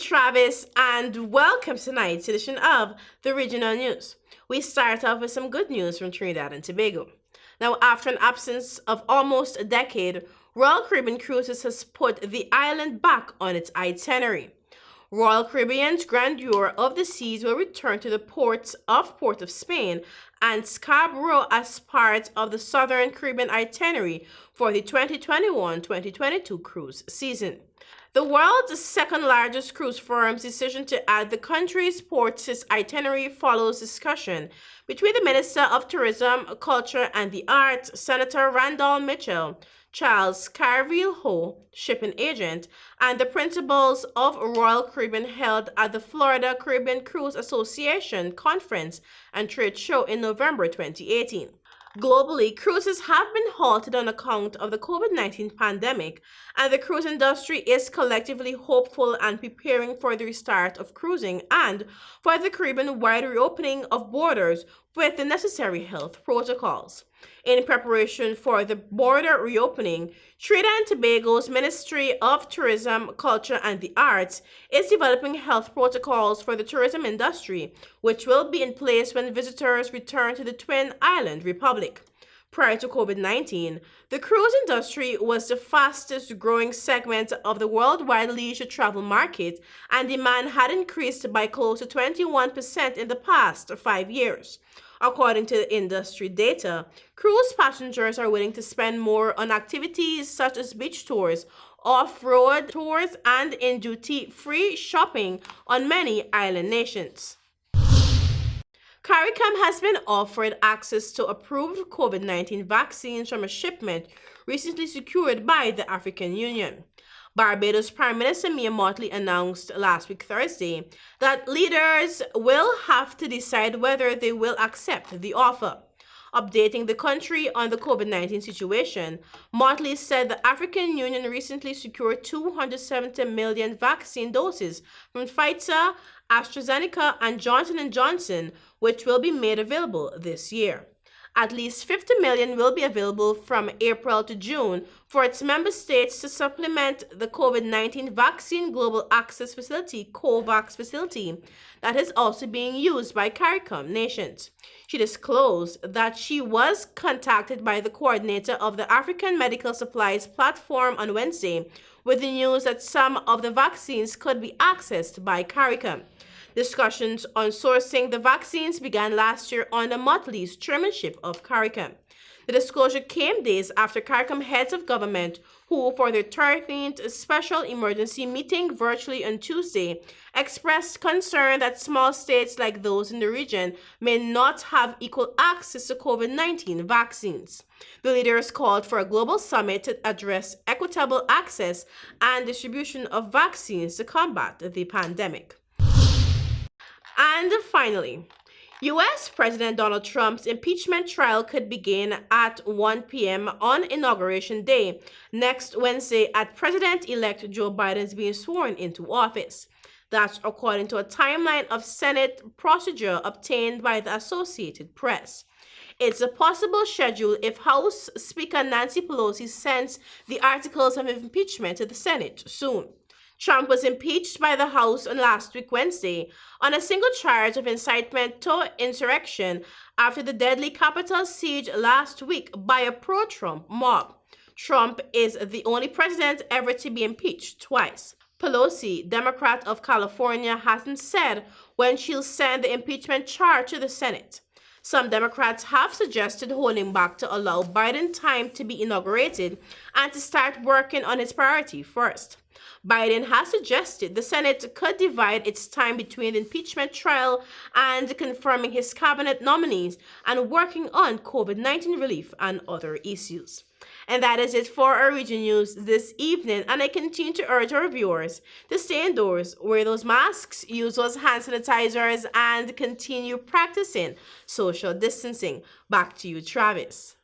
Travis, and welcome to tonight's edition of the Regional News. We start off with some good news from Trinidad and Tobago. Now, after an absence of almost a decade, Royal Caribbean Cruises has put the island back on its itinerary. Royal Caribbean's Grandeur of the Seas will return to the ports of Port of Spain and Scarborough as part of the Southern Caribbean itinerary for the 2021-2022 cruise season. The world's second-largest cruise firm's decision to add the country's ports to its itinerary follows discussion between the Minister of Tourism, Culture and the Arts, Senator Randall Mitchell, Charles Carville-Ho, shipping agent, and the principals of Royal Caribbean held at the Florida Caribbean Cruise Association Conference and Trade Show in November 2018. Globally, cruises have been halted on account of the COVID-19 pandemic, and the cruise industry is collectively hopeful and preparing for the restart of cruising and for the Caribbean-wide reopening of borders with the necessary health protocols. In preparation for the border reopening, Trinidad and Tobago's Ministry of Tourism, Culture and the Arts is developing health protocols for the tourism industry, which will be in place when visitors return to the Twin Island Republic. Prior to COVID-19, the cruise industry was the fastest growing segment of the worldwide leisure travel market, and demand had increased by close to 21% in the past 5 years. According to industry data, cruise passengers are willing to spend more on activities such as beach tours, off-road tours, and in duty-free shopping on many island nations. CARICOM has been offered access to approved COVID-19 vaccines from a shipment recently secured by the African Union. Barbados Prime Minister Mia Mottley announced last week Thursday that leaders will have to decide whether they will accept the offer. Updating the country on the COVID-19 situation, Mottley said the African Union recently secured 270 million vaccine doses from Pfizer, AstraZeneca, and Johnson & Johnson, which will be made available this year. At least 50 million will be available from April to June for its member states to supplement the COVID-19 Vaccine Global Access Facility (COVAX) facility that is also being used by CARICOM nations. She disclosed that she was contacted by the coordinator of the African Medical Supplies Platform on Wednesday with the news that some of the vaccines could be accessed by CARICOM. Discussions on sourcing the vaccines began last year under Mottley's chairmanship of CARICOM. The disclosure came days after CARICOM heads of government, who for their 13th special emergency meeting virtually on Tuesday, expressed concern that small states like those in the region may not have equal access to COVID-19 vaccines. The leaders called for a global summit to address equitable access and distribution of vaccines to combat the pandemic. And finally, U.S. President Donald Trump's impeachment trial could begin at 1 p.m. on Inauguration Day next Wednesday at President-elect Joe Biden's being sworn into office. That's according to a timeline of Senate procedure obtained by the Associated Press. It's a possible schedule if House Speaker Nancy Pelosi sends the articles of impeachment to the Senate soon. Trump was impeached by the House on last week Wednesday on a single charge of incitement to insurrection after the deadly Capitol siege last week by a pro-Trump mob. Trump is the only president ever to be impeached twice. Pelosi, Democrat of California, hasn't said when she'll send the impeachment charge to the Senate. Some Democrats have suggested holding back to allow Biden time to be inaugurated and to start working on his priority first. Biden has suggested the Senate could divide its time between the impeachment trial and confirming his cabinet nominees and working on COVID-19 relief and other issues. And that is it for our region news this evening, and I continue to urge our viewers to stay indoors, wear those masks, use those hand sanitizers, and continue practicing social distancing. Back to you, Travis.